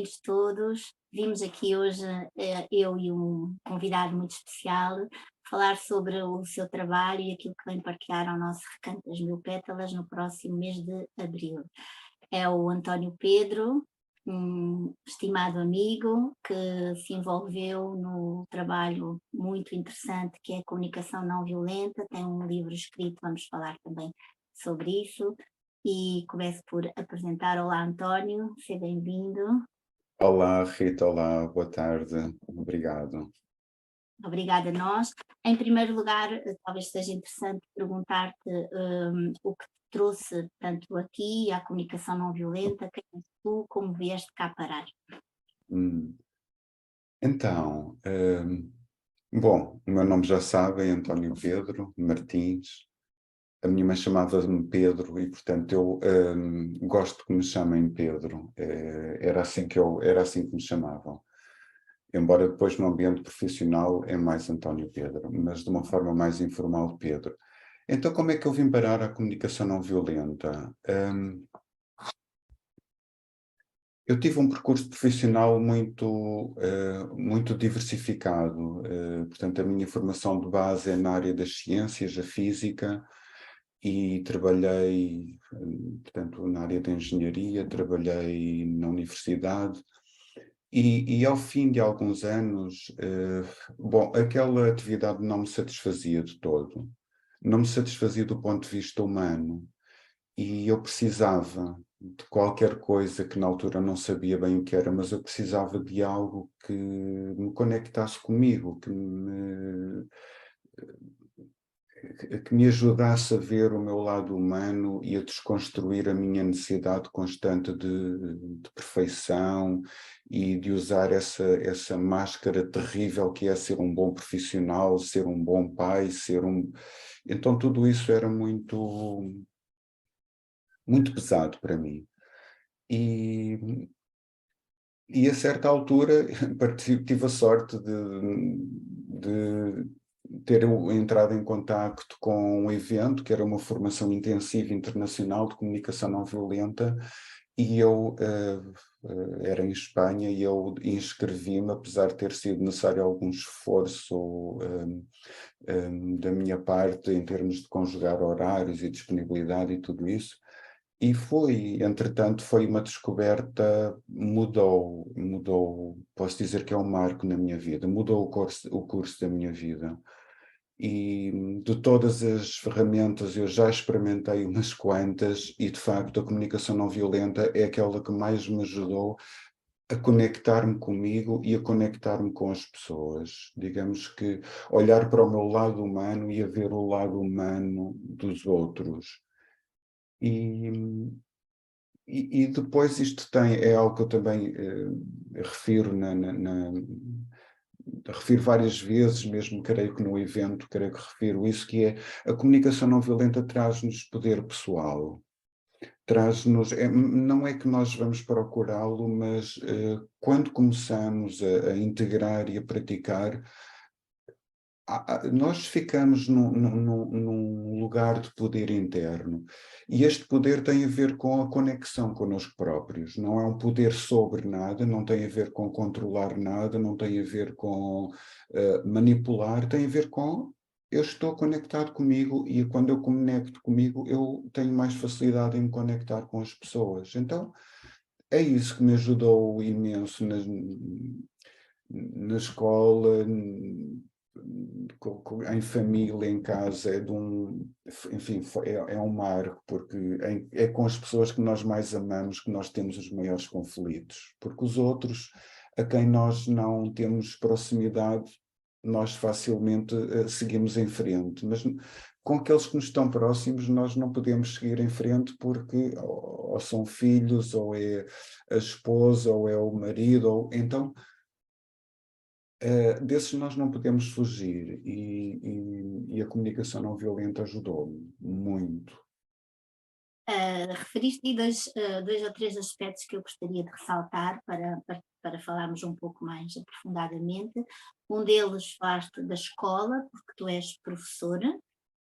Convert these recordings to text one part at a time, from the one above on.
bem-vindos todos. Vimos aqui hoje, eu e um convidado muito especial, falar sobre o seu trabalho e aquilo que vem partilhar ao nosso Recanto das Mil Pétalas no próximo mês de abril. É o António Pedro, um estimado amigo que se envolveu no trabalho muito interessante que é a comunicação não violenta, tem um livro escrito, vamos falar também sobre isso. E começo por apresentar. Olá, António, seja bem-vindo. Olá, Rita, olá, boa tarde, obrigado. Obrigada a nós. Em primeiro lugar, talvez seja interessante perguntar-te o que te trouxe tanto aqui, à comunicação não violenta, quem és tu, como vieste cá parar? Hum, Então, bom, o meu nome já sabem, António Pedro Martins. A minha mãe chamava-me Pedro e, portanto, eu gosto que me chamem Pedro. Era assim que me chamavam. Embora depois no ambiente profissional é mais António Pedro, mas de uma forma mais informal, Pedro. Então, como é que eu vim parar à comunicação não violenta? Eu tive um percurso profissional muito diversificado. Portanto, a minha formação de base é na área das ciências, a física, e trabalhei, portanto, na área da engenharia, trabalhei na universidade, e ao fim de alguns anos, bom, aquela atividade não me satisfazia de todo. Não me satisfazia do ponto de vista humano. E eu precisava de qualquer coisa que na altura não sabia bem o que era, mas eu precisava de algo que me conectasse comigo, que me ajudasse a ver o meu lado humano e a desconstruir a minha necessidade constante de perfeição e de usar essa máscara terrível que é ser um bom profissional, ser um bom pai, ser um... Então tudo isso era muito pesado para mim. E, e a certa altura tive a sorte de ter entrado em contacto com um evento que era uma formação intensiva internacional de comunicação não violenta, e eu era em Espanha e eu inscrevi-me, apesar de ter sido necessário algum esforço da minha parte em termos de conjugar horários e disponibilidade e tudo isso. E entretanto, foi uma descoberta, mudou, posso dizer que é um marco na minha vida, mudou o curso da minha vida. E de todas as ferramentas eu já experimentei umas quantas e de facto a comunicação não violenta é aquela que mais me ajudou a conectar-me comigo e a conectar-me com as pessoas. Digamos que olhar para o meu lado humano e a ver o lado humano dos outros. E, e depois isto é algo que eu também refiro refiro várias vezes, mesmo creio que no evento, creio que refiro isso, que é a comunicação não violenta traz-nos poder pessoal, traz-nos, não é que nós vamos procurá-lo, mas quando começamos a integrar e a praticar, nós ficamos num lugar de poder interno, e este poder tem a ver com a conexão connosco próprios, não é um poder sobre nada, não tem a ver com controlar nada, não tem a ver com manipular, tem a ver com eu estou conectado comigo e quando eu conecto comigo eu tenho mais facilidade em me conectar com as pessoas. Então é isso que me ajudou imenso na escola, em família, em casa, enfim, é um marco, porque é com as pessoas que nós mais amamos que nós temos os maiores conflitos, porque os outros, a quem nós não temos proximidade, nós facilmente seguimos em frente, mas com aqueles que nos estão próximos nós não podemos seguir em frente porque ou são filhos, ou é a esposa, ou é o marido, ou então desses nós não podemos fugir e a comunicação não violenta ajudou-me muito. Referiste aí dois ou três aspectos que eu gostaria de ressaltar para falarmos um pouco mais aprofundadamente. Um deles falaste da escola, porque tu és professora,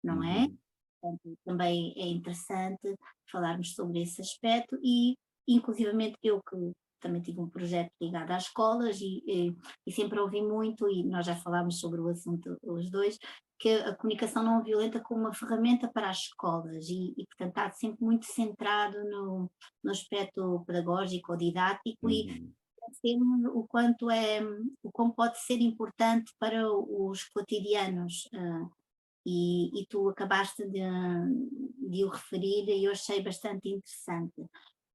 não é? Uhum. Portanto, também é interessante falarmos sobre esse aspecto e, inclusivamente, eu que também tive um projeto ligado às escolas e sempre ouvi muito, e nós já falámos sobre o assunto os dois, que a comunicação não violenta como uma ferramenta para as escolas portanto, está sempre muito centrado no aspecto pedagógico ou didático e uhum, percebemos o quão pode ser importante para os cotidianos. E tu acabaste de o referir e eu achei bastante interessante.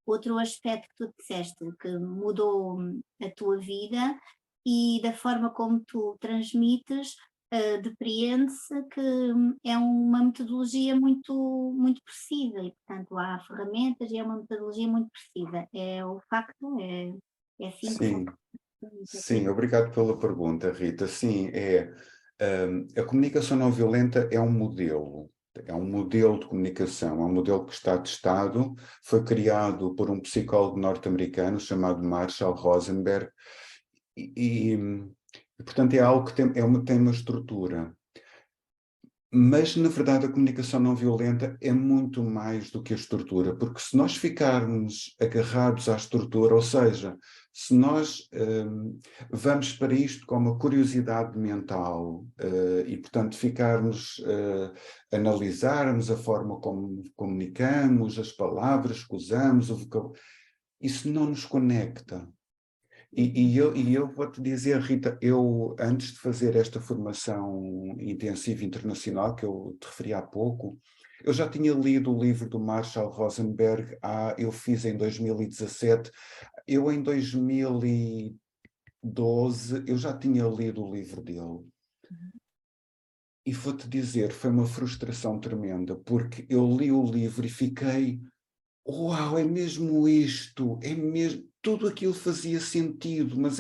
Outro aspecto que tu disseste que mudou a tua vida e da forma como tu transmites, depreende-se que é uma metodologia muito precisa e, portanto, há ferramentas e é uma metodologia muito precisa. É o facto, é assim que sim. funciona. Sim, obrigado pela pergunta, Rita. Sim, a comunicação não violenta é um modelo de comunicação, é um modelo que está testado, foi criado por um psicólogo norte-americano chamado Marshall Rosenberg portanto, é algo que tem uma estrutura. Mas, na verdade, a comunicação não violenta é muito mais do que a estrutura, porque se nós ficarmos agarrados à estrutura, ou seja, se nós vamos para isto com uma curiosidade mental e, portanto, ficarmos analisarmos a forma como comunicamos, as palavras que usamos, o vocabulário, isso não nos conecta. E eu vou-te dizer, Rita, eu antes de fazer esta formação intensiva internacional, que eu te referi há pouco, eu já tinha lido o livro do Marshall Rosenberg, eu fiz em 2017, eu em 2012, eu já tinha lido o livro dele. E vou-te dizer, foi uma frustração tremenda, porque eu li o livro e fiquei, uau, é mesmo isto, é mesmo, tudo aquilo fazia sentido, mas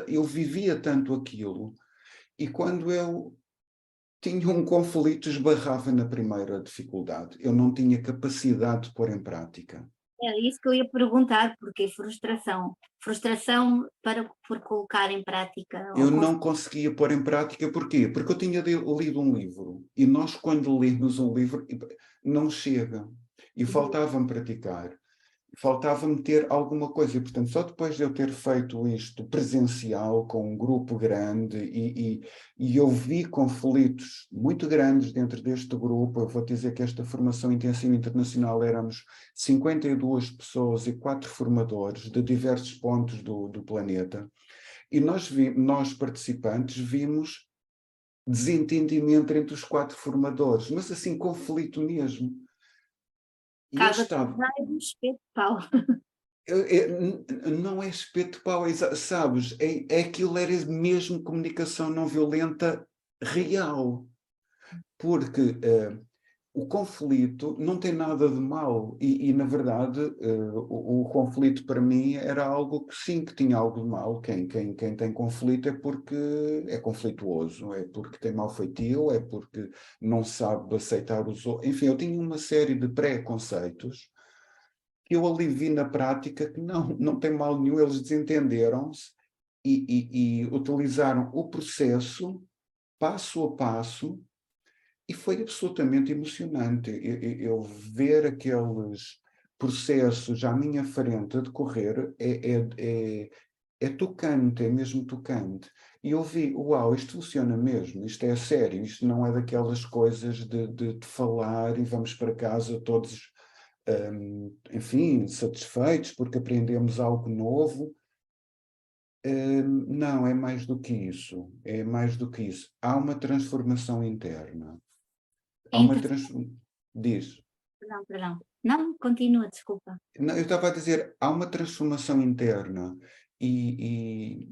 eu vivia tanto aquilo, e quando eu tinha um conflito, esbarrava na primeira dificuldade, eu não tinha capacidade de pôr em prática. É isso que eu ia perguntar, porque frustração. Frustração por colocar em prática ou Eu não conseguia pôr em prática, porquê? Porque eu tinha lido um livro, e nós quando lemos um livro, não chega, e conseguir. faltava-me praticar. Faltava-me ter alguma coisa, e portanto só depois de eu ter feito isto presencial com um grupo grande e eu vi conflitos muito grandes dentro deste grupo, eu vou dizer que esta formação intensiva internacional éramos 52 pessoas e 4 formadores de diversos pontos do planeta, e nós participantes vimos desentendimento entre os 4 formadores, mas assim conflito mesmo. E eu Casa de estava, Ferreiro, espeto de pau. não é espeto de pau, sabes? Aquilo era mesmo comunicação não violenta real, porque o conflito não tem nada de mal e na verdade, o conflito para mim era algo que sim, que tinha algo de mal. Quem tem conflito é porque é conflituoso, é porque tem mau feitio, é porque não sabe aceitar os outros. Enfim, eu tinha uma série de preconceitos que eu ali vi na prática que não tem mal nenhum, eles desentenderam-se e utilizaram o processo passo a passo e foi absolutamente emocionante. Eu ver aqueles processos à minha frente a decorrer é tocante, é mesmo tocante. E eu vi, uau, isto funciona mesmo, isto é sério, isto não é daquelas coisas de falar e vamos para casa todos enfim, satisfeitos porque aprendemos algo novo. Não, é mais do que isso. É mais do que isso. Há uma transformação interna. É Há uma interessante. transformação. Diz. Perdão, perdão. Não, continua, desculpa. Não, eu estava a dizer, há uma transformação interna e,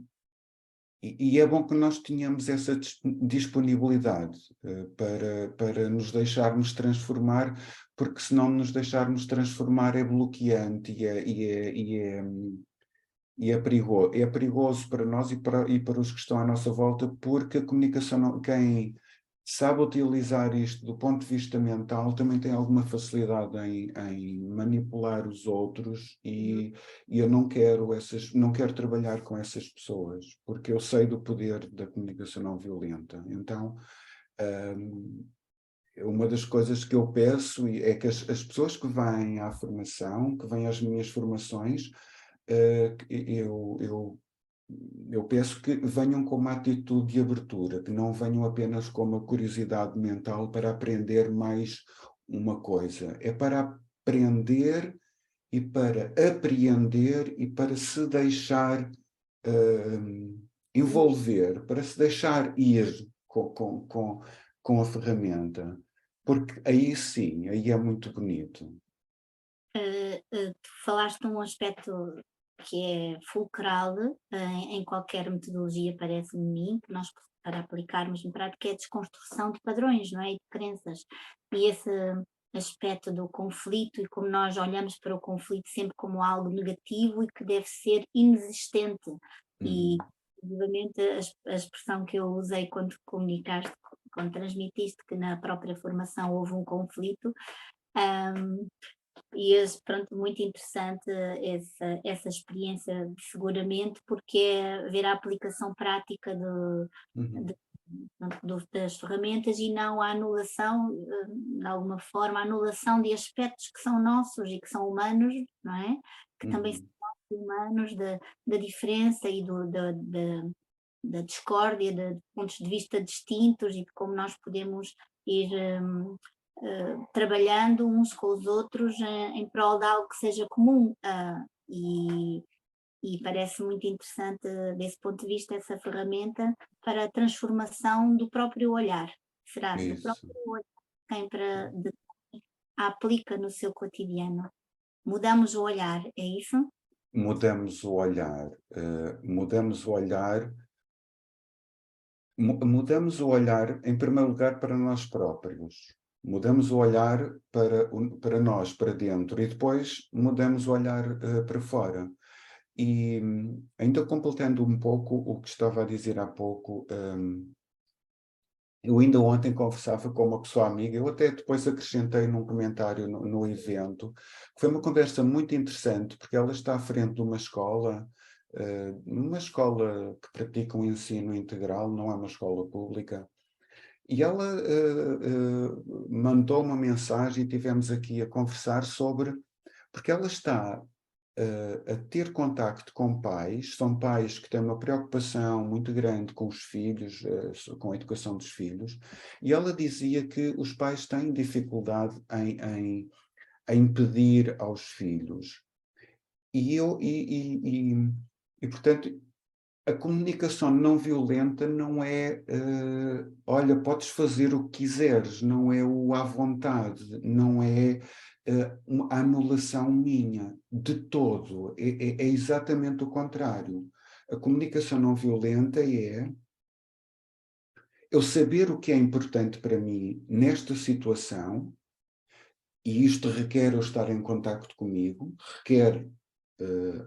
e é bom que nós tenhamos essa disponibilidade para nos deixarmos transformar, porque se não nos deixarmos transformar é bloqueante é perigoso para nós e para os que estão à nossa volta, porque a comunicação, quem sabe utilizar isto do ponto de vista mental também tem alguma facilidade em manipular os outros e eu não quero trabalhar com essas pessoas, porque eu sei do poder da comunicação não violenta. Então, uma das coisas que eu peço é que as pessoas que vêm à formação, que vêm às minhas formações, eu peço que venham com uma atitude de abertura, que não venham apenas com uma curiosidade mental para aprender mais uma coisa. É para aprender e para apreender e para se deixar envolver, para se deixar ir com a ferramenta. Porque aí sim, aí é muito bonito. Tu falaste de um aspecto que é fulcral em qualquer metodologia, parece-me a mim, que nós para aplicarmos em prática é a desconstrução de padrões, não é? E de crenças. E esse aspecto do conflito e como nós olhamos para o conflito sempre como algo negativo e que deve ser inexistente. E, obviamente, a expressão que eu usei quando comunicaste, quando transmitiste que na própria formação houve um conflito, um, e pronto, muito interessante essa experiência, seguramente, porque é ver a aplicação prática de, das ferramentas e não a anulação, de alguma forma, a anulação de aspectos que são nossos e que são humanos, não é? Que também são humanos, da diferença e da discórdia, de pontos de vista distintos e de como nós podemos ir trabalhando uns com os outros em prol de algo que seja comum. E parece muito interessante, desse ponto de vista, essa ferramenta para a transformação do próprio olhar. Será do Isso. próprio olhar quem a aplica no seu cotidiano. Mudamos o olhar, é isso? Mudamos o olhar, mudamos o olhar, mudamos o olhar, em primeiro lugar, para nós próprios. Mudamos o olhar para nós, para dentro, e depois mudamos o olhar para fora. E ainda completando um pouco o que estava a dizer há pouco, eu ainda ontem conversava com uma pessoa amiga, eu até depois acrescentei num comentário no evento, que foi uma conversa muito interessante, porque ela está à frente de uma escola que pratica um ensino integral, não é uma escola pública, e ela mandou uma mensagem e tivemos aqui a conversar sobre, porque ela está a ter contacto com pais, são pais que têm uma preocupação muito grande com os filhos, com a educação dos filhos, e ela dizia que os pais têm dificuldade em pedir aos filhos. E portanto, a comunicação não violenta não é, olha, podes fazer o que quiseres, não é o à vontade, não é a anulação minha, de todo. É exatamente o contrário. A comunicação não violenta é eu saber o que é importante para mim nesta situação, e isto requer eu estar em contacto comigo, requer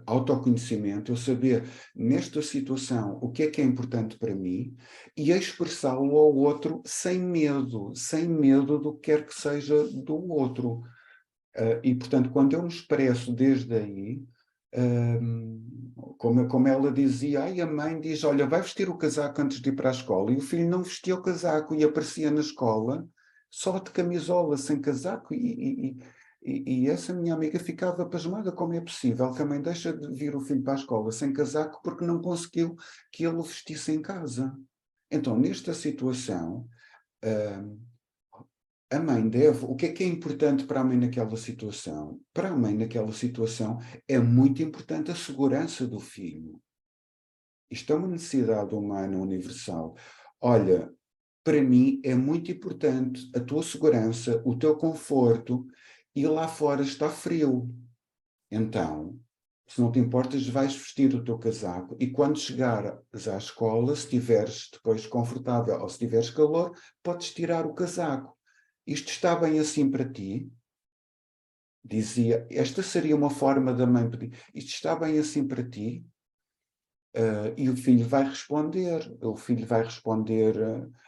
autoconhecimento, eu saber nesta situação o que é importante para mim e expressá-lo ao outro sem medo do que quer que seja do outro. E, portanto, quando eu me expresso desde aí, como ela dizia, a mãe diz, olha, vai vestir o casaco antes de ir para a escola, e o filho não vestia o casaco e aparecia na escola só de camisola, sem casaco, e essa minha amiga ficava pasmada, como é possível que a mãe deixa de vir o filho para a escola sem casaco porque não conseguiu que ele o vestisse em casa. Então, nesta situação, a mãe deve... O que é importante para a mãe naquela situação? Para a mãe naquela situação é muito importante a segurança do filho. Isto é uma necessidade humana universal. Olha, para mim é muito importante a tua segurança, o teu conforto, e lá fora está frio. Então, se não te importas, vais vestir o teu casaco e quando chegares à escola, se estiveres depois confortável ou se tiveres calor, podes tirar o casaco. Isto está bem assim para ti? Dizia, esta seria uma forma da mãe pedir, isto está bem assim para ti? E o filho vai responder,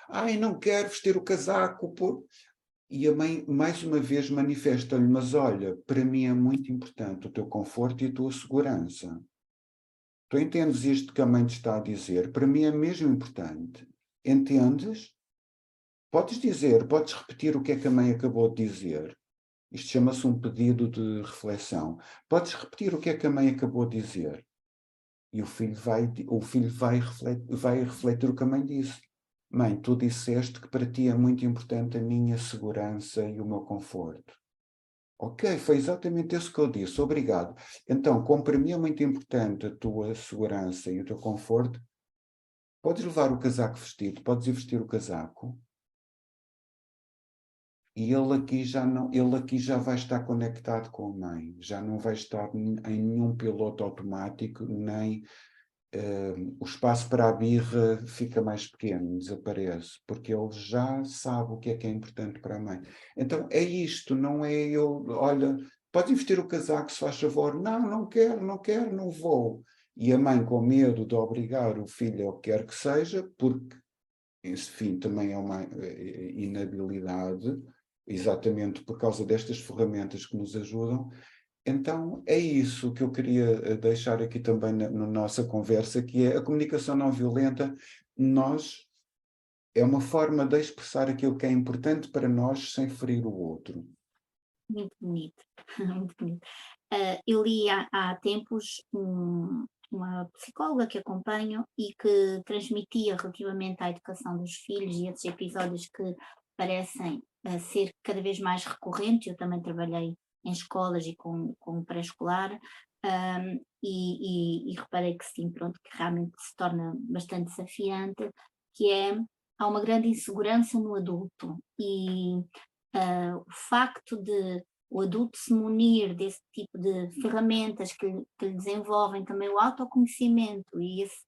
ai, não quero vestir o casaco. E a mãe, mais uma vez, manifesta-lhe, mas olha, para mim é muito importante o teu conforto e a tua segurança. Tu entendes isto que a mãe te está a dizer? Para mim é mesmo importante. Entendes? Podes dizer, podes repetir o que é que a mãe acabou de dizer. Isto chama-se um pedido de reflexão. Podes repetir o que é que a mãe acabou de dizer? E o filho vai refletir o que a mãe disse. Mãe, tu disseste que para ti é muito importante a minha segurança e o meu conforto. Ok, foi exatamente isso que eu disse, obrigado. Então, como para mim é muito importante a tua segurança e o teu conforto, podes levar o casaco vestido, podes ir vestir o casaco, e ele aqui já vai estar conectado com a mãe, já não vai estar em nenhum piloto automático, nem o espaço para a birra fica mais pequeno, desaparece, porque ele já sabe o que é importante para a mãe. Então é isto, não é eu, olha, pode vestir o casaco, se faz favor. Não, não quero, não quero, não vou. E a mãe com medo de obrigar o filho ao que quer que seja, porque esse fim também é uma inabilidade, exatamente por causa destas ferramentas que nos ajudam. Então, é isso que eu queria deixar aqui também na nossa conversa, que é a comunicação não violenta. É uma forma de expressar aquilo que é importante para nós sem ferir o outro. Muito bonito, muito bonito. Eu li há tempos uma psicóloga que acompanho e que transmitia relativamente à educação dos filhos e esses episódios que parecem ser cada vez mais recorrentes. Eu também trabalhei em escolas e com pré-escolar, e reparei que sim, pronto, que realmente se torna bastante desafiante, que é, há uma grande insegurança no adulto e o facto de o adulto se munir desse tipo de ferramentas que lhe desenvolvem também o autoconhecimento e esse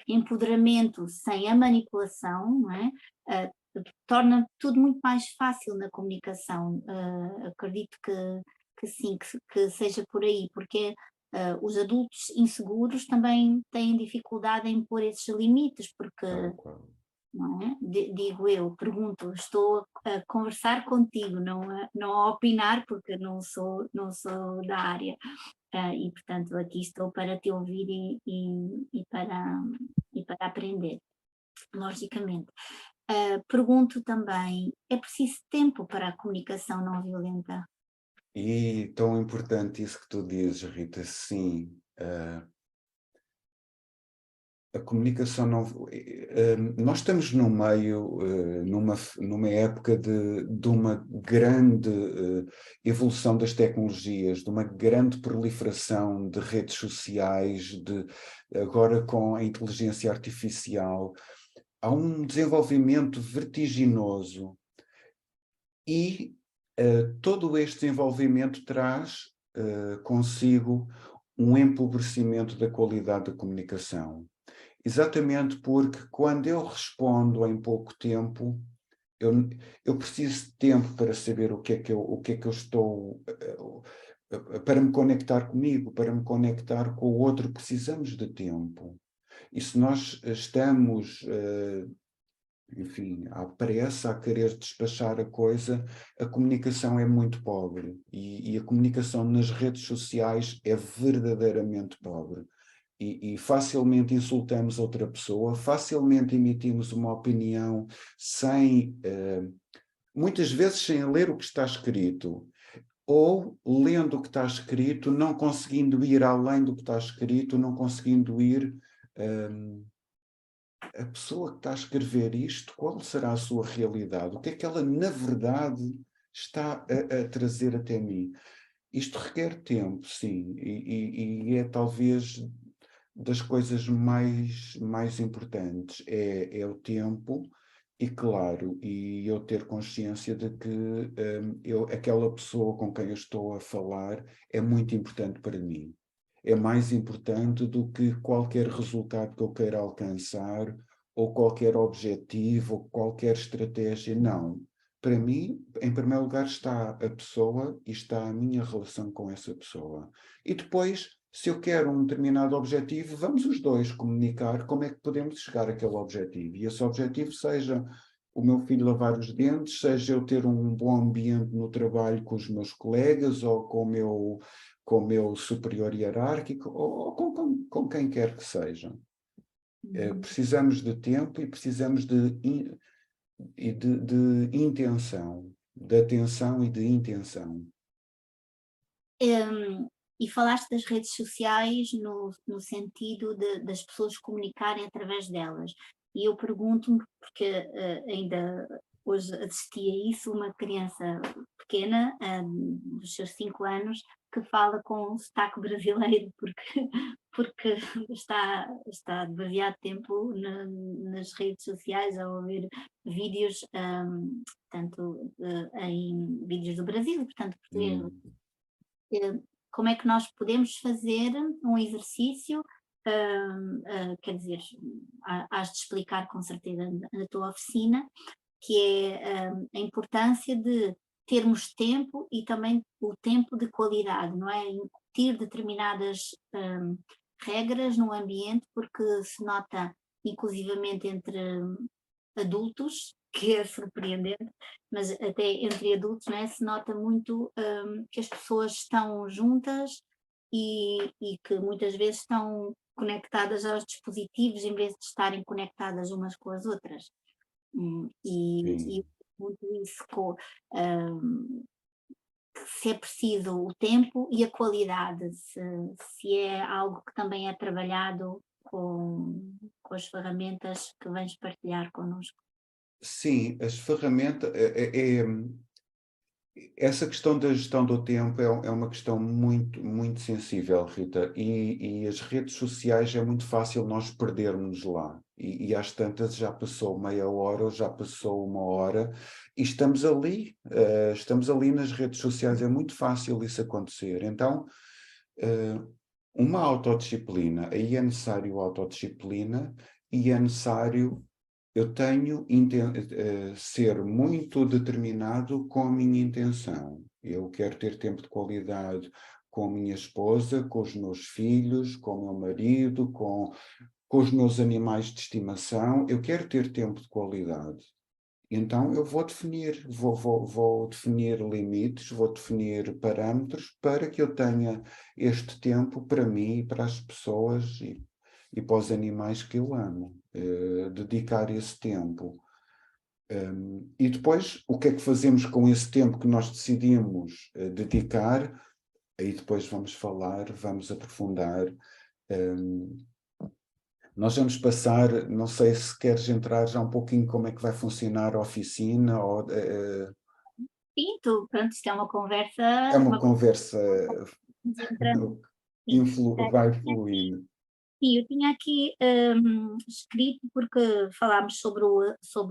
empoderamento sem a manipulação, não é? Torna tudo muito mais fácil na comunicação. Acredito que sim, que seja por aí, porque os adultos inseguros também têm dificuldade em pôr esses limites, porque Tal qual. não é? Digo eu, pergunto, estou a conversar contigo, não a opinar, porque não sou da área, e portanto aqui estou para te ouvir e para aprender, logicamente. Pergunto também, é preciso tempo para a comunicação não violenta? E tão importante isso que tu dizes, Rita, sim. A comunicação não. Nós estamos no meio, numa época de uma grande evolução das tecnologias, de uma grande proliferação de redes sociais, agora com a inteligência artificial. Há um desenvolvimento vertiginoso e todo este desenvolvimento traz consigo um empobrecimento da qualidade da comunicação. Exatamente porque quando eu respondo em pouco tempo, eu, eu preciso de tempo para saber o que é que eu estou, para me conectar comigo, para me conectar com o outro, precisamos de tempo. E se nós estamos, enfim, à pressa, a querer despachar a coisa, a comunicação é muito pobre. E a comunicação nas redes sociais é verdadeiramente pobre. E facilmente insultamos outra pessoa, facilmente emitimos uma opinião sem, muitas vezes sem ler o que está escrito, ou lendo o que está escrito, não conseguindo ir além do que está escrito, não conseguindo ir, a pessoa que está a escrever isto, qual será a sua realidade? O que é que ela, na verdade, está a trazer até mim? Isto requer tempo, sim, e é talvez das coisas mais importantes, é o tempo e, claro, e eu ter consciência de que aquela pessoa com quem eu estou a falar é muito importante para mim. É mais importante do que qualquer resultado que eu queira alcançar, ou qualquer objetivo, ou qualquer estratégia, não. Para mim, em primeiro lugar, está a pessoa e está a minha relação com essa pessoa. E depois, se eu quero um determinado objetivo, vamos os dois comunicar como é que podemos chegar àquele objetivo. E esse objetivo seja o meu filho lavar os dentes, seja eu ter um bom ambiente no trabalho com os meus colegas ou com o meu superior hierárquico ou com quem quer que seja. Precisamos de tempo e precisamos de intenção. de atenção e de intenção. E falaste das redes sociais no sentido das pessoas comunicarem através delas. E eu pergunto-me, porque ainda hoje assisti a isso, uma criança pequena, dos seus 5 anos, que fala com um sotaque brasileiro, porque está demasiado tempo nas redes sociais a ouvir vídeos, tanto em vídeos do Brasil, portanto português. Como é que nós podemos fazer um exercício, quer dizer, has de explicar com certeza na tua oficina, que é a importância de termos tempo e também o tempo de qualidade, não é? Incutir determinadas regras no ambiente, porque se nota, inclusivamente entre adultos, que é surpreendente, mas até entre adultos, não é? Se nota muito que as pessoas estão juntas e que muitas vezes estão conectadas aos dispositivos em vez de estarem conectadas umas com as outras. E Sim. muito isso se é preciso o tempo e a qualidade, se é algo que também é trabalhado com as ferramentas que vens partilhar connosco. Sim, as ferramentas, essa questão da gestão do tempo é uma questão muito, muito sensível, Rita, e as redes sociais é muito fácil nós perdermos lá. E às tantas já passou meia hora ou já passou uma hora e estamos ali nas redes sociais, é muito fácil isso acontecer. Então, uma autodisciplina, aí é necessário autodisciplina e é necessário eu tenho ser muito determinado com a minha intenção. Eu quero ter tempo de qualidade com a minha esposa, com os meus filhos, com o meu marido, com os meus animais de estimação. Eu quero ter tempo de qualidade. Então eu vou definir, vou definir limites, vou definir parâmetros para que eu tenha este tempo para mim e para as pessoas e para os animais que eu amo. Dedicar esse tempo. E depois, o que é que fazemos com esse tempo que nós decidimos dedicar? Aí depois vamos falar, vamos aprofundar. Nós vamos passar, não sei se queres entrar já um pouquinho como é que vai funcionar a oficina, ou, Sim, pronto, isto é uma conversa, é uma conversa, entrando. Sim. vai fluindo. Sim, eu tinha aqui escrito, porque falámos sobre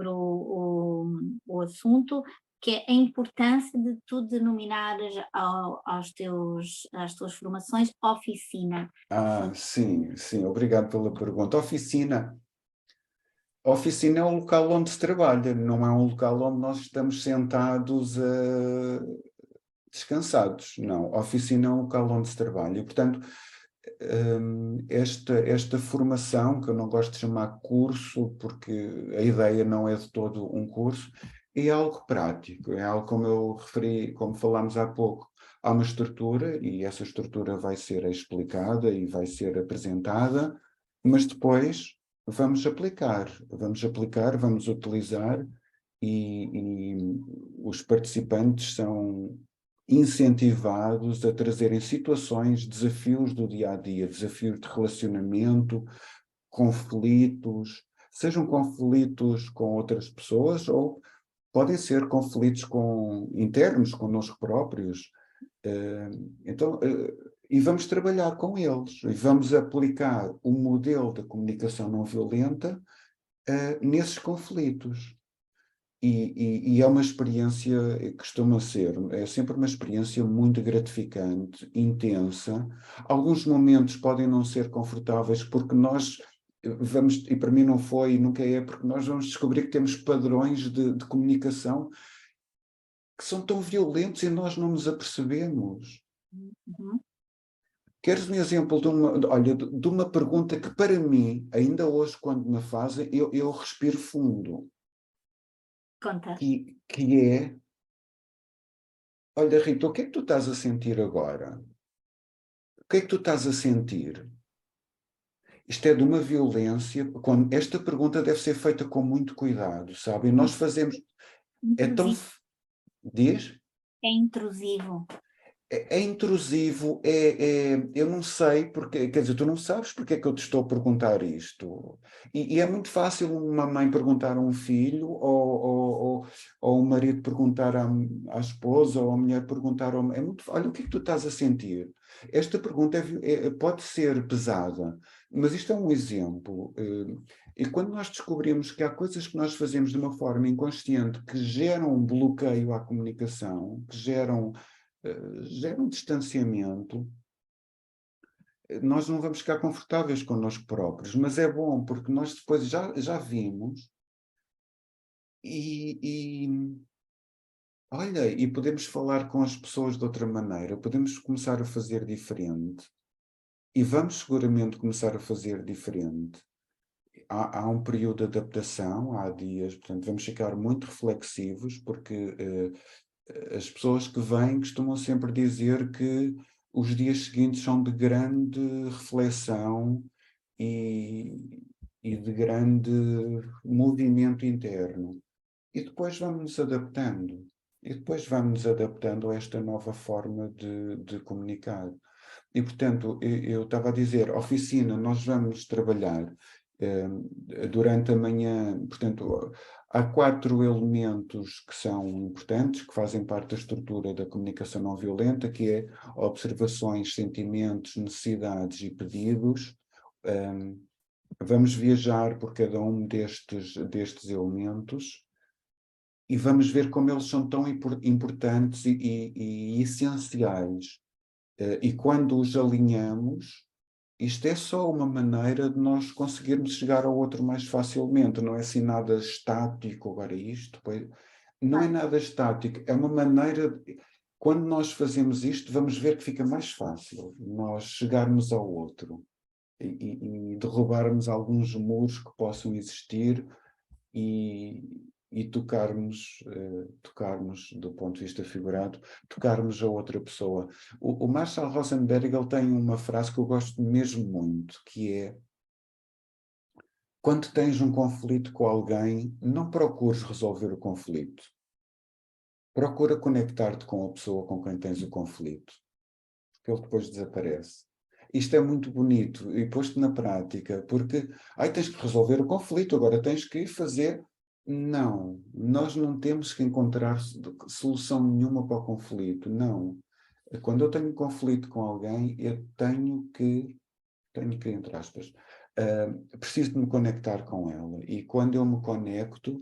o assunto, que é a importância de tu denominares às tuas formações oficina. Sim, sim, obrigado pela pergunta. A oficina é um local onde se trabalha, não é um local onde nós estamos sentados descansados, não. A oficina é um local onde se trabalha e, portanto, esta formação, que eu não gosto de chamar curso, porque a ideia não é de todo um curso, é algo prático, é algo como eu referi, como falámos há pouco, há uma estrutura e essa estrutura vai ser explicada e vai ser apresentada, mas depois vamos aplicar, vamos utilizar e os participantes são incentivados a trazerem situações, desafios do dia a dia, desafios de relacionamento, conflitos, sejam conflitos com outras pessoas ou podem ser conflitos internos, connosco próprios. Então, e vamos trabalhar com eles, e vamos aplicar o modelo da comunicação não violenta nesses conflitos. E é uma experiência, costuma ser, é sempre uma experiência muito gratificante, intensa. Alguns momentos podem não ser confortáveis porque nós vamos, e para mim não foi e nunca é, porque nós vamos descobrir que temos padrões de comunicação que são tão violentos e nós não nos apercebemos. Uhum. Queres um exemplo olha, de uma pergunta que para mim, ainda hoje quando me fazem, eu respiro fundo, Conta. que é: olha, Rita, o que é que tu estás a sentir agora? O que é que tu estás a sentir? Isto é de uma violência, quando esta pergunta deve ser feita com muito cuidado, sabe? E nós fazemos, é tão, Inclusive, Diz? É intrusivo. É intrusivo, eu não sei porque, quer dizer, tu não sabes porque é que eu te estou a perguntar isto. E é muito fácil uma mãe perguntar a um filho, ou um marido perguntar à esposa, ou a mulher perguntar ao... É muito, olha, o que é que tu estás a sentir? Esta pergunta pode ser pesada, mas isto é um exemplo. E quando nós descobrimos que há coisas que nós fazemos de uma forma inconsciente que geram um bloqueio à comunicação, que gera um distanciamento, nós não vamos ficar confortáveis connosco próprios, mas é bom porque nós depois já vimos e olha, e podemos falar com as pessoas de outra maneira, podemos começar a fazer diferente e vamos seguramente começar a fazer diferente. Há um período de adaptação, há dias, portanto vamos ficar muito reflexivos porque as pessoas que vêm costumam sempre dizer que os dias seguintes são de grande reflexão e, e de grande movimento interno. E depois vamos nos adaptando. E depois vamos nos adaptando a esta nova forma de comunicar. E, portanto, eu estava a dizer, oficina, nós vamos trabalhar durante a manhã, portanto, há 4 elementos que são importantes, que fazem parte da estrutura da comunicação não violenta, que é observações, sentimentos, necessidades e pedidos. Vamos viajar por cada um destes elementos e vamos ver como eles são tão importantes e essenciais. E quando os alinhamos, isto é só uma maneira de nós conseguirmos chegar ao outro mais facilmente, não é assim nada estático, agora isto, não é Claro. nada estático, é uma maneira, quando nós fazemos isto, vamos ver que fica mais fácil nós chegarmos ao outro e derrubarmos alguns muros que possam existir e tocarmos do ponto de vista figurado, tocarmos a outra pessoa. O Marshall Rosenberg ele tem uma frase que eu gosto mesmo muito, que é: quando tens um conflito com alguém, não procures resolver o conflito. Procura conectar-te com a pessoa com quem tens o conflito, porque ele depois desaparece. Isto é muito bonito e posto na prática, porque tens que resolver o conflito, agora tens que fazer. Não, nós não temos que encontrar solução nenhuma para o conflito, não. Quando eu tenho um conflito com alguém, eu tenho que, entre aspas, preciso de me conectar com ela. E quando eu me conecto,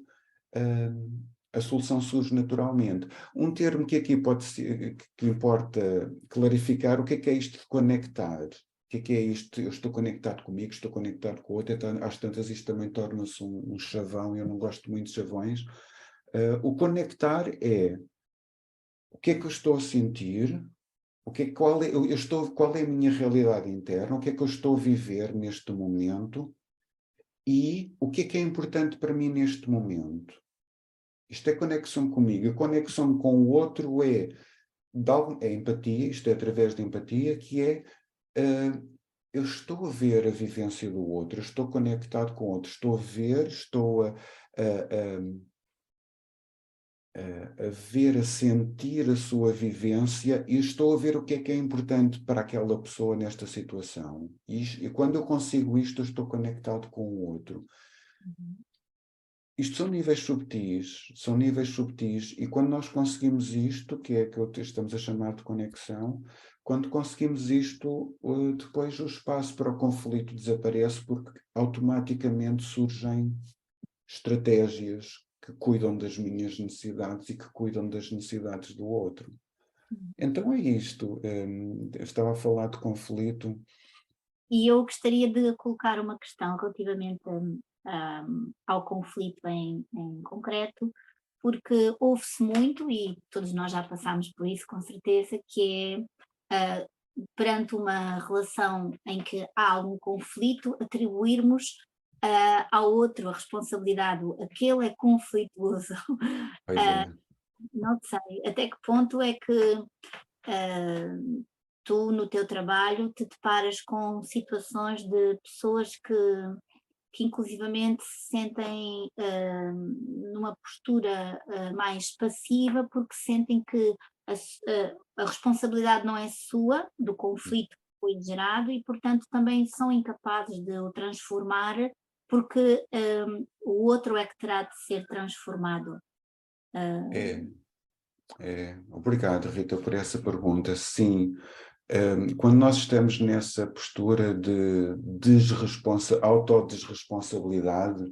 a solução surge naturalmente. Um termo que aqui pode ser, que importa clarificar, o que é isto de conectar? O que é isto? Eu estou conectado comigo, estou conectado com o outro, então, às tantas isto também torna-se um chavão, eu não gosto muito de chavões. O conectar é o que é que eu estou a sentir, qual é a minha realidade interna, o que é que eu estou a viver neste momento e o que é importante para mim neste momento. Isto é conexão comigo. A conexão com o outro é empatia, isto é através da empatia, que é eu estou a ver a vivência do outro, eu estou conectado com o outro, estou a ver, estou a ver, a sentir a sua vivência e estou a ver o que é importante para aquela pessoa nesta situação. E quando eu consigo isto, eu estou conectado com o outro. Uhum. Isto são níveis subtis, e quando nós conseguimos isto, que é que estamos a chamar de conexão, quando conseguimos isto, depois o espaço para o conflito desaparece, porque automaticamente surgem estratégias que cuidam das minhas necessidades e que cuidam das necessidades do outro. Então é isto. Eu estava a falar de conflito. E eu gostaria de colocar uma questão relativamente ao conflito em concreto, porque ouve-se muito, e todos nós já passámos por isso com certeza, que é perante uma relação em que há algum conflito, atribuirmos ao outro a responsabilidade, aquele é conflituoso. Pois é. Não sei até que ponto é que tu no teu trabalho te deparas com situações de pessoas que que inclusivamente se sentem numa postura mais passiva, porque sentem que a responsabilidade não é sua, do conflito que foi gerado, e portanto também são incapazes de o transformar, porque o outro é que terá de ser transformado. É, obrigado, Rita, por essa pergunta. Sim, quando nós estamos nessa postura de autodesresponsabilidade,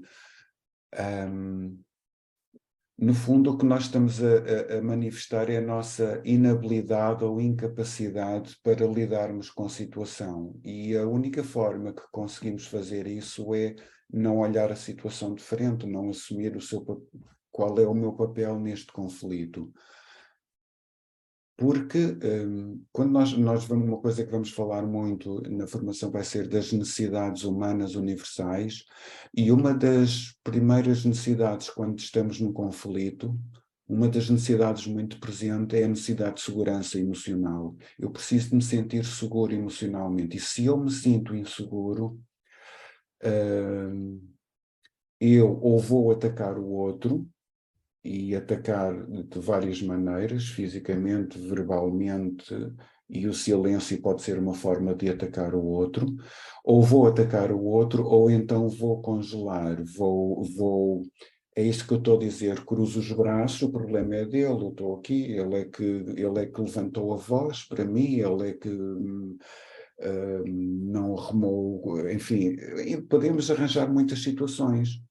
no fundo o que nós estamos a manifestar é a nossa inabilidade ou incapacidade para lidarmos com a situação. E a única forma que conseguimos fazer isso é não olhar a situação de frente, não assumir qual é o meu papel neste conflito. Porque quando nós vamos, uma coisa que vamos falar muito na formação vai ser das necessidades humanas universais, e uma das primeiras necessidades quando estamos num conflito, uma das necessidades muito presente é a necessidade de segurança emocional. Eu preciso de me sentir seguro emocionalmente, e se eu me sinto inseguro, eu ou vou atacar o outro, e atacar de várias maneiras, fisicamente, verbalmente, e o silêncio pode ser uma forma de atacar o outro, ou vou atacar o outro, ou então vou congelar, é isso que eu estou a dizer, cruzo os braços, o problema é dele, eu estou aqui, ele é que levantou a voz para mim, ele é que não remou, enfim, podemos arranjar muitas situações.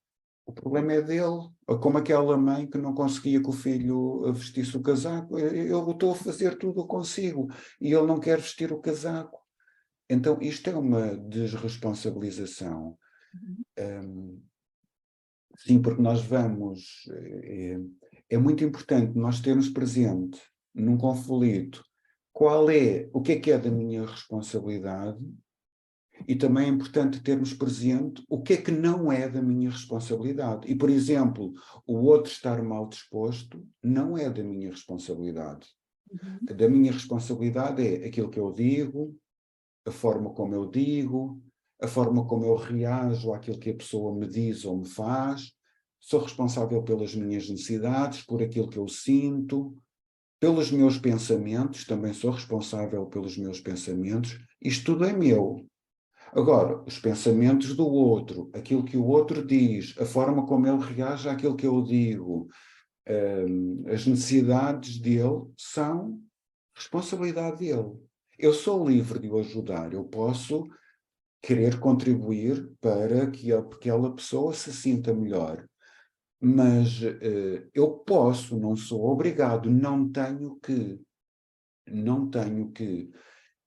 O problema é dele, como aquela mãe que não conseguia que o filho vestisse o casaco. Eu estou a fazer tudo consigo e ele não quer vestir o casaco. Então isto é uma desresponsabilização. Sim, porque nós vamos... É muito importante nós termos presente num conflito o que é da minha responsabilidade. E também é importante termos presente o que é que não é da minha responsabilidade. E, por exemplo, o outro estar mal disposto não é da minha responsabilidade. Uhum. Da minha responsabilidade é aquilo que eu digo, a forma como eu digo, a forma como eu reajo àquilo que a pessoa me diz ou me faz. Sou responsável pelas minhas necessidades, por aquilo que eu sinto, pelos meus pensamentos, também sou responsável pelos meus pensamentos. Isto tudo é meu. Agora, os pensamentos do outro, aquilo que o outro diz, a forma como ele reage àquilo que eu digo, as necessidades dele são responsabilidade dele. Eu sou livre de o ajudar, eu posso querer contribuir para que aquela pessoa se sinta melhor, mas eu posso, não sou obrigado, não tenho que.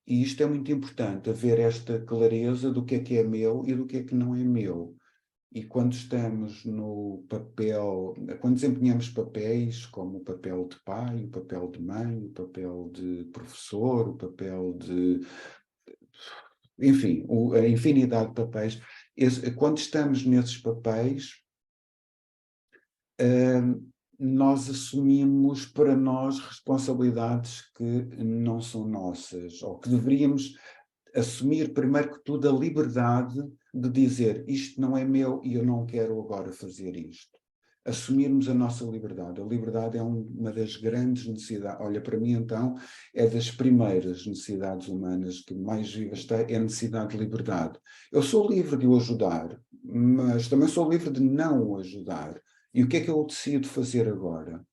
E isto é muito importante, haver esta clareza do que é meu e do que é que não é meu. E quando estamos no papel, quando desempenhamos papéis, como o papel de pai, o papel de mãe, o papel de professor, o papel de... Enfim, a infinidade de papéis, quando estamos nesses papéis, nós assumimos para nós responsabilidades que não são nossas, ou que deveríamos assumir, primeiro que tudo, a liberdade de dizer isto não é meu e eu não quero agora fazer isto. Assumirmos a nossa liberdade. A liberdade é uma das grandes necessidades. Olha, para mim, então, é das primeiras necessidades humanas que mais viva está, é a necessidade de liberdade. Eu sou livre de o ajudar, mas também sou livre de não o ajudar. E o que é que eu decido fazer agora?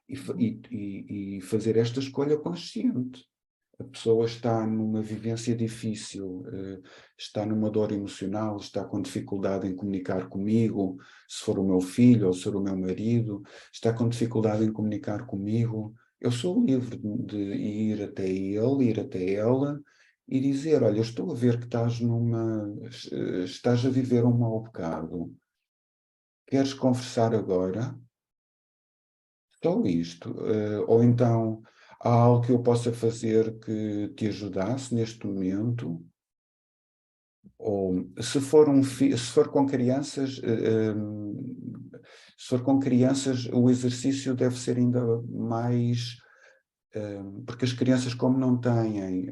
E fazer esta escolha consciente. A pessoa está numa vivência difícil, está numa dor emocional, está com dificuldade em comunicar comigo, se for o meu filho ou se for o meu marido, está com dificuldade em comunicar comigo. Eu sou livre de ir até ele, ir até ela e dizer, olha, eu estou a ver que estás a viver um mau bocado. Queres conversar agora? Só isto. Ou então, há algo que eu possa fazer que te ajudasse neste momento? Ou se for se for com crianças, se for com crianças, o exercício deve ser ainda mais, porque as crianças, como não têm,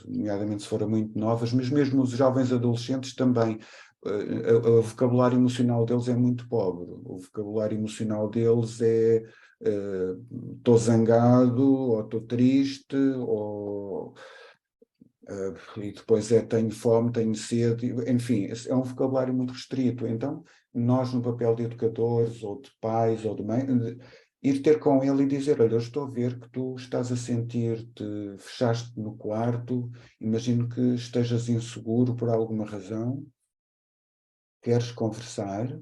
nomeadamente se forem muito novas, mas mesmo os jovens adolescentes também, o vocabulário emocional deles é muito pobre. O vocabulário emocional deles é estou zangado, ou estou triste, ou e depois é tenho fome, tenho sede, enfim, é um vocabulário muito restrito. Então, nós no papel de educadores, ou de pais, ou de mãe, ir ter com ele e dizer, olha, eu estou a ver que tu estás a sentir-te, fechaste no quarto, imagino que estejas inseguro por alguma razão, queres conversar.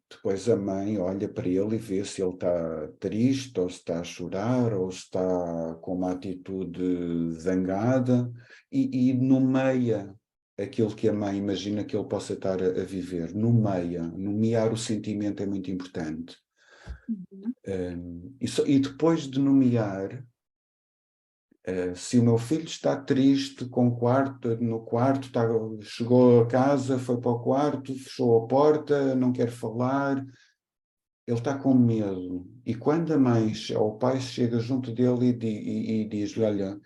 Depois a mãe olha para ele e vê se ele está triste, ou se está a chorar, ou se está com uma atitude zangada, e nomeia aquilo que a mãe imagina que ele possa estar a viver. Nomear o sentimento é muito importante. Uhum. E depois de nomear, se o meu filho está triste no quarto, chegou a casa, foi para o quarto, fechou a porta, não quer falar, ele está com medo. E quando a mãe ou o pai chega junto dele e diz-lhe, olha,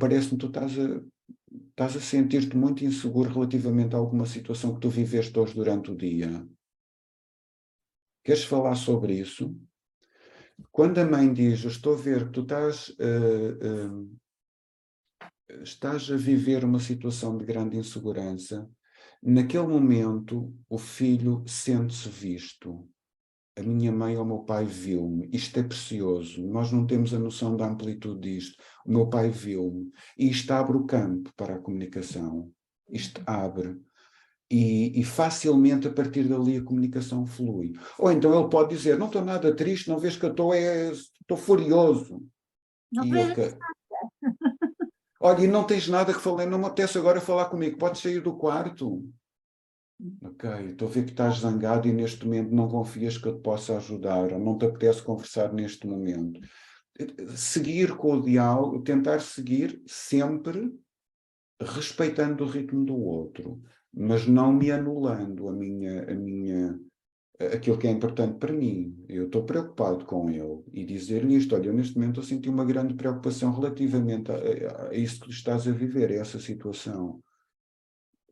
parece-me que tu estás a sentir-te muito inseguro relativamente a alguma situação que tu viveste hoje durante o dia. Queres falar sobre isso? Quando a mãe diz, eu estou a ver que tu estás a viver uma situação de grande insegurança, naquele momento o filho sente-se visto. A minha mãe ou o meu pai viu-me, isto é precioso, nós não temos a noção da amplitude disto. O meu pai viu-me, e isto abre o campo para a comunicação, isto abre. E facilmente a partir dali a comunicação flui. Ou então ele pode dizer, não estou nada triste, não vês que eu estou furioso. Não E ele, vejo. olha, e não tens nada que falar, não me apetece agora falar comigo, podes sair do quarto? Ok, estou a ver que estás zangado e neste momento não confias que eu te possa ajudar, ou não te apetece conversar neste momento. Seguir com o diálogo, tentar seguir sempre respeitando o ritmo do outro, mas não me anulando aquilo que é importante para mim. Eu estou preocupado com ele e dizer-lhe isto, olha, eu neste momento eu senti uma grande preocupação relativamente a isso que estás a viver, a essa situação.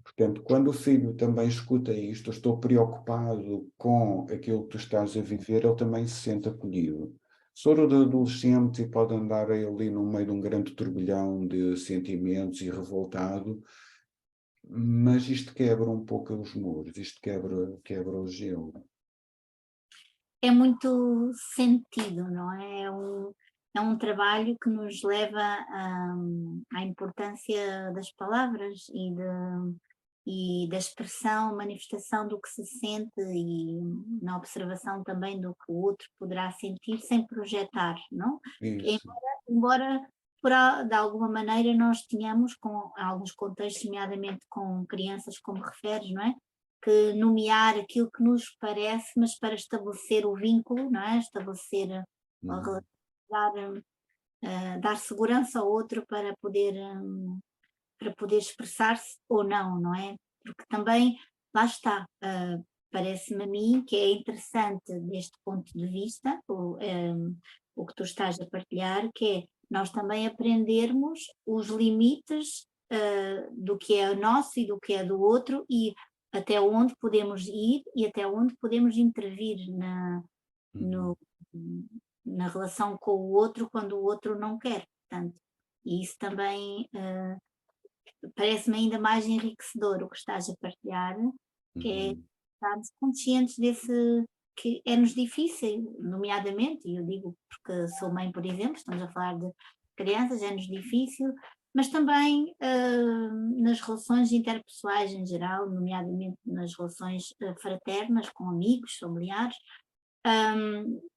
Portanto, quando o filho também escuta isto, eu estou preocupado com aquilo que tu estás a viver, ele também se sente acolhido. Sou de adolescente e pode andar ali no meio de um grande turbilhão de sentimentos e revoltado, mas isto quebra um pouco os muros, isto quebra o gelo. É muito sentido, não é? É um trabalho que nos leva à importância das palavras e da expressão, manifestação do que se sente e na observação também do que o outro poderá sentir sem projetar, não? Isso. Embora de alguma maneira nós tenhamos, com alguns contextos, nomeadamente com crianças, como referes, não é? Que nomear aquilo que nos parece, mas para estabelecer o vínculo, não é? Estabelecer, Uhum. dar, dar segurança ao outro para poder expressar-se ou não, não é? Porque também, lá está, parece-me a mim que é interessante deste ponto de vista, o que tu estás a partilhar, que é nós também aprendermos os limites do que é nosso e do que é do outro e até onde podemos ir e até onde podemos intervir Uhum. no, na relação com o outro quando o outro não quer, portanto. E isso também parece-me ainda mais enriquecedor o que estás a partilhar, que é Uhum. estarmos conscientes desse que é-nos difícil, nomeadamente, e eu digo porque sou mãe, por exemplo, estamos a falar de crianças, é-nos difícil, mas também nas relações interpessoais em geral, nomeadamente nas relações fraternas, com amigos, familiares,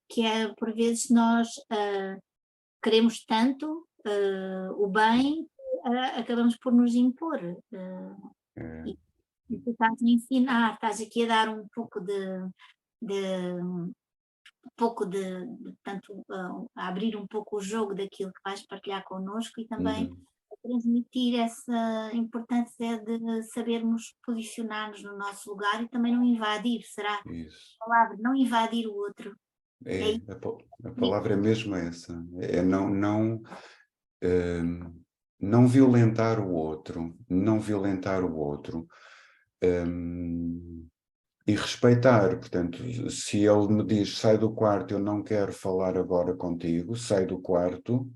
que é por vezes nós queremos tanto o bem, acabamos por nos impor. É. E, e tu estás a ensinar, estás aqui a dar um pouco portanto, a abrir um pouco o jogo daquilo que vais partilhar connosco e também Uhum. a transmitir essa importância de sabermos posicionar-nos no nosso lugar e também não invadir, será a Isso. palavra, não invadir o outro. É É, isso. a palavra é mesmo essa. É não, não violentar o outro, não violentar o outro. E respeitar, portanto, se ele me diz, sai do quarto, eu não quero falar agora contigo, sai do quarto.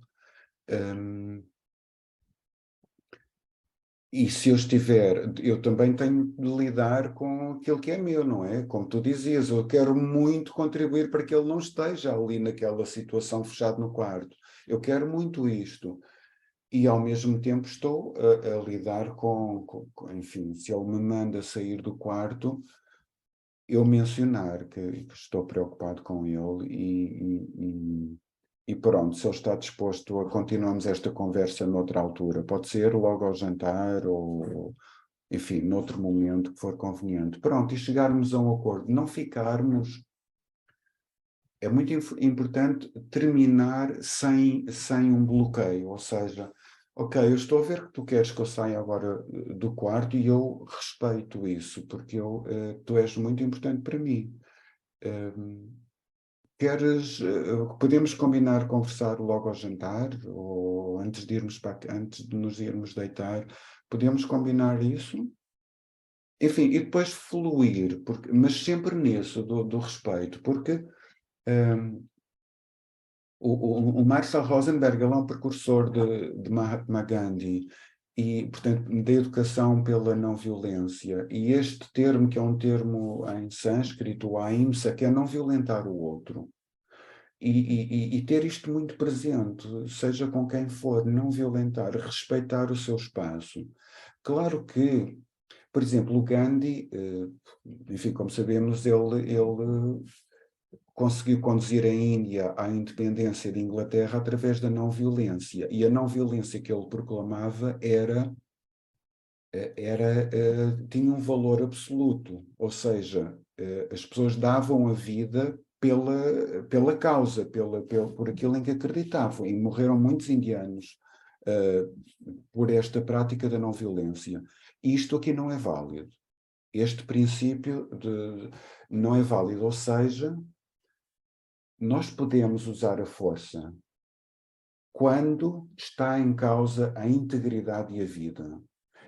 E se eu estiver, eu também tenho de lidar com aquilo que é meu, não é? Como tu dizias, eu quero muito contribuir para que ele não esteja ali naquela situação fechado no quarto. Eu quero muito isto. E ao mesmo tempo estou a lidar enfim, se ele me manda sair do quarto, eu mencionar que estou preocupado com ele e pronto, se ele está disposto a continuarmos esta conversa noutra altura, pode ser logo ao jantar ou, enfim, noutro momento que for conveniente. Pronto, e chegarmos a um acordo, não ficarmos. É muito importante terminar sem um bloqueio, ou seja, ok, eu estou a ver que tu queres que eu saia agora do quarto e eu respeito isso, porque tu és muito importante para mim. Podemos combinar conversar logo ao jantar ou antes de nos irmos deitar, podemos combinar isso? Enfim, e depois fluir, mas sempre nisso, do respeito, porque o Marshall Rosenberg ele é um precursor de Mahatma Gandhi e, portanto, da educação pela não violência. E este termo, que é um termo em sânscrito, o ahimsa, que é não violentar o outro. E ter isto muito presente, seja com quem for, não violentar, respeitar o seu espaço. Claro que, por exemplo, o Gandhi, enfim, como sabemos, ele conseguiu conduzir a Índia à independência de Inglaterra através da não violência. E a não violência que ele proclamava tinha um valor absoluto, ou seja, as pessoas davam a vida pela causa, por aquilo em que acreditavam, e morreram muitos indianos por esta prática da não violência. Isto aqui não é válido. Este princípio não é válido, ou seja, nós podemos usar a força quando está em causa a integridade e a vida.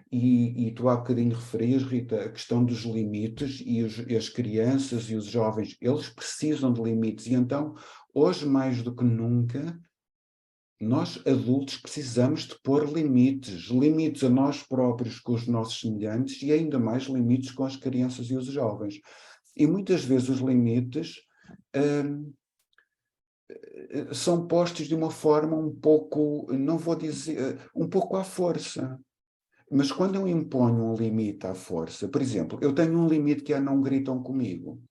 E tu há bocadinho referias, Rita, a questão dos limites e as crianças e os jovens, eles precisam de limites. E então, hoje mais do que nunca, nós adultos precisamos de pôr limites. Limites a nós próprios com os nossos semelhantes e ainda mais limites com as crianças e os jovens. E muitas vezes os limites são postos de uma forma um pouco, não vou dizer, um pouco à força. Mas quando eu imponho um limite à força, por exemplo, eu tenho um limite que é não gritam comigo.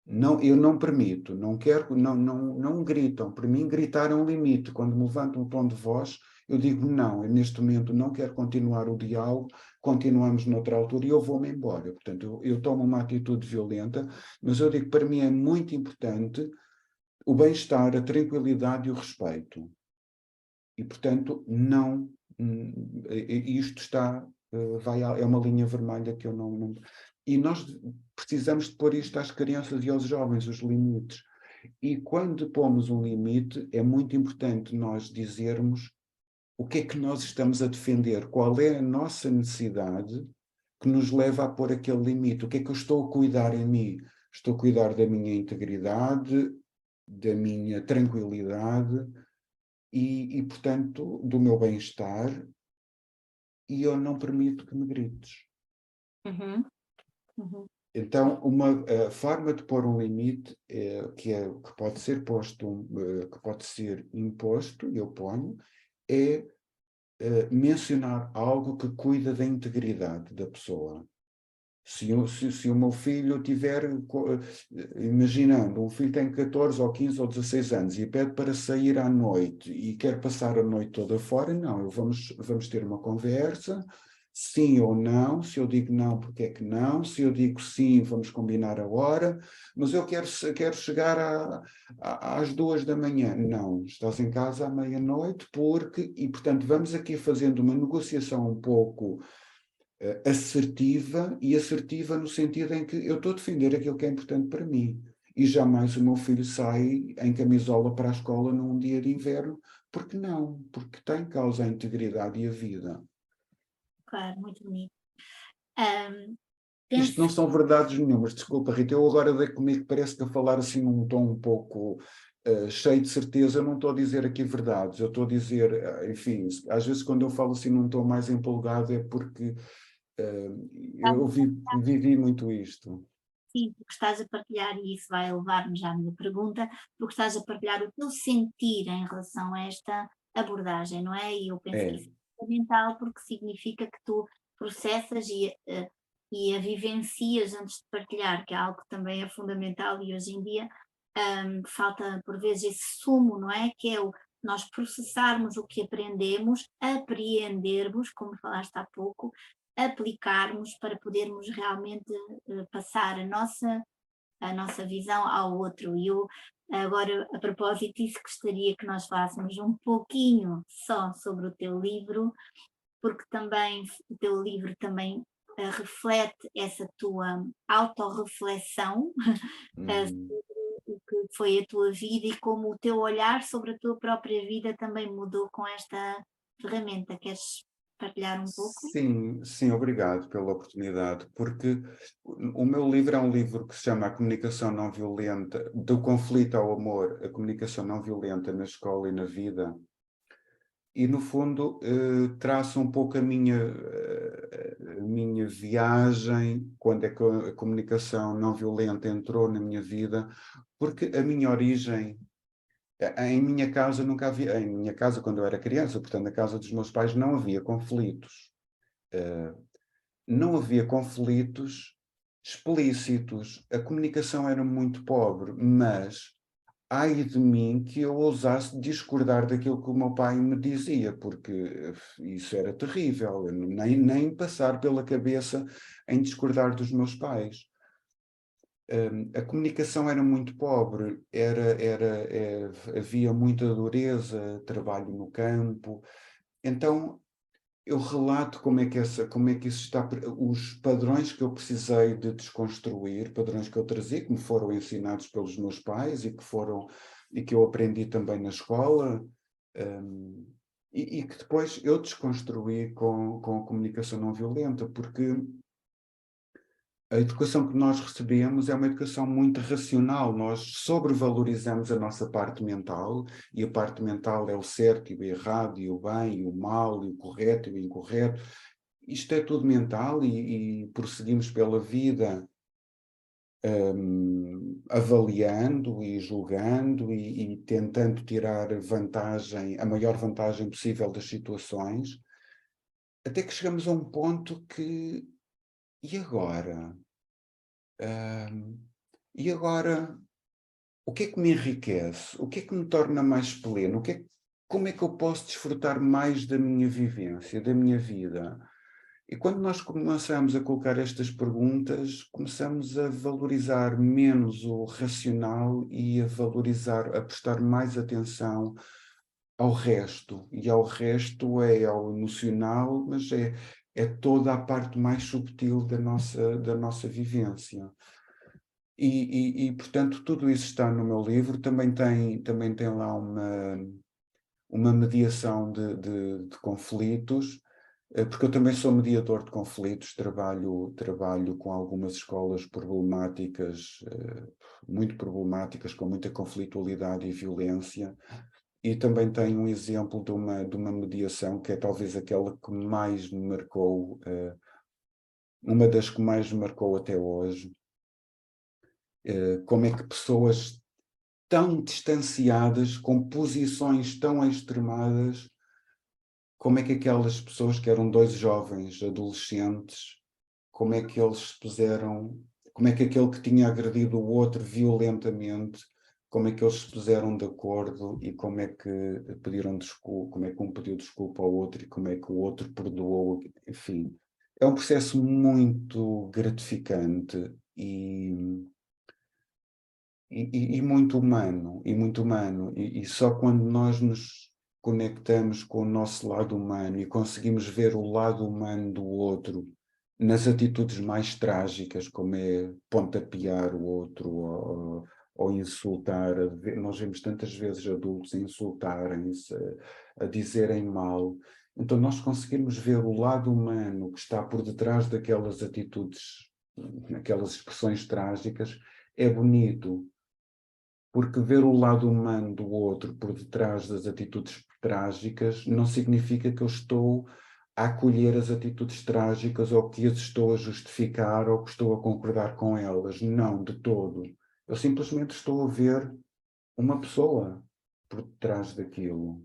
Não, eu não permito, não quero, não gritam. Para mim, gritar é um limite. Quando me levanto um tom de voz, eu digo não, eu neste momento não quero continuar o diálogo, continuamos noutra altura e eu vou-me embora. Portanto, eu tomo uma atitude violenta, mas eu digo, para mim é muito importante o bem-estar, a tranquilidade e o respeito. E, portanto, não. Isto é uma linha vermelha que eu não. E nós precisamos de pôr isto às crianças e aos jovens, os limites. E quando pomos um limite, é muito importante nós dizermos o que é que nós estamos a defender, qual é a nossa necessidade que nos leva a pôr aquele limite, o que é que eu estou a cuidar em mim? Estou a cuidar da minha integridade, da minha tranquilidade portanto, do meu bem-estar, e eu não permito que me grites. Uhum. Uhum. Então, uma forma de pôr um limite que pode ser posto, que pode ser imposto, eu ponho, é mencionar algo que cuida da integridade da pessoa. Se o meu filho tiver, imaginando, um filho tem 14 ou 15 ou 16 anos e pede para sair à noite e quer passar a noite toda fora, não, vamos ter uma conversa, sim ou não, se eu digo não, porque é que não, se eu digo sim, vamos combinar a hora, mas eu quero chegar às 2 da manhã, não, estás em casa à meia-noite e portanto vamos aqui fazendo uma negociação um pouco assertiva no sentido em que eu estou a defender aquilo que é importante para mim. E jamais o meu filho sai em camisola para a escola num dia de inverno, porque não? Porque está em causa a integridade e a vida. Claro, muito bonito. Ahm, Isto não penso, são verdades nenhumas, desculpa, Rita, eu agora dei comigo, parece que a falar assim num tom um pouco cheio de certeza. Eu não estou a dizer aqui verdades, eu estou a dizer, enfim, às vezes quando eu falo assim num tom mais empolgado é porque eu vivi muito isto. sim, porque estás a partilhar, e isso vai levar-me já à minha pergunta, porque estás a partilhar o teu sentir em relação a esta abordagem, não é? E eu penso que É, isso é fundamental, porque significa que tu processas e a vivencias antes de partilhar, que é algo que também é fundamental e hoje em dia falta por vezes esse sumo, não é? Que é o nós processarmos o que aprendemos, apreendermos, como falaste há pouco, aplicarmos para podermos realmente passar a nossa visão ao outro. E eu, agora, a propósito disso, gostaria que nós falássemos um pouquinho só sobre o teu livro, porque também o teu livro também reflete essa tua autorreflexão uhum. sobre o que foi a tua vida e como o teu olhar sobre a tua própria vida também mudou com esta ferramenta. Queres partilhar um pouco? Sim, sim, obrigado pela oportunidade, porque o meu livro é um livro que se chama A Comunicação Não Violenta, do conflito ao amor, a comunicação não violenta na escola e na vida. E, no fundo, traça um pouco a minha viagem, quando é que a comunicação não violenta entrou na minha vida, porque a minha origem, em minha casa nunca havia, em minha casa quando eu era criança, portanto, na casa dos meus pais não havia conflitos. Não havia conflitos explícitos, a comunicação era muito pobre, mas ai de mim que eu ousasse discordar daquilo que o meu pai me dizia, porque isso era terrível, nem passar pela cabeça em discordar dos meus pais. A comunicação era muito pobre, havia muita dureza, trabalho no campo. Então eu relato como é que isso está, os padrões que eu precisei de desconstruir, padrões que eu trazia, que me foram ensinados pelos meus pais e que eu aprendi também na escola, um, e que depois eu desconstruí com a comunicação não violenta, porque a educação que nós recebemos é uma educação muito racional. Nós sobrevalorizamos a nossa parte mental, e a parte mental é o certo e o errado, e o bem e o mal, e o correto e o incorreto. Isto é tudo mental, e prosseguimos pela vida avaliando e julgando e tentando tirar vantagem, a maior vantagem possível das situações, até que chegamos a um ponto que, e agora? Hum, e agora, o que é que me enriquece? O que é que me torna mais pleno? Como é que eu posso desfrutar mais da minha vivência, da minha vida? E quando nós começamos a colocar estas perguntas, começamos a valorizar menos o racional e a prestar mais atenção ao resto. E ao resto é ao emocional, mas é toda a parte mais subtil da nossa vivência. Portanto, tudo isso está no meu livro. Também tem lá uma mediação de conflitos, porque eu também sou mediador de conflitos, trabalho com algumas escolas problemáticas, muito problemáticas, com muita conflitualidade e violência, e também tenho um exemplo de uma mediação que é talvez aquela que mais me marcou, uma das que mais me marcou até hoje. Como é que pessoas tão distanciadas, com posições tão extremadas, como é que aquelas pessoas que eram dois jovens adolescentes, como é que eles se puseram, como é que aquele que tinha agredido o outro violentamente, como é que eles se puseram de acordo e como é que pediram desculpa, como é que um pediu desculpa ao outro e como é que o outro perdoou, enfim. É um processo muito gratificante e muito humano, e só quando nós nos conectamos com o nosso lado humano e conseguimos ver o lado humano do outro nas atitudes mais trágicas, como é pontapear o outro, ou insultar. Nós vemos tantas vezes adultos a insultarem-se, a dizerem mal. Então nós conseguimos ver o lado humano que está por detrás daquelas atitudes, aquelas expressões trágicas, é bonito. Porque ver o lado humano do outro por detrás das atitudes trágicas não significa que eu estou a acolher as atitudes trágicas ou que as estou a justificar ou que estou a concordar com elas. Não, de todo. Eu simplesmente estou a ver uma pessoa por detrás daquilo.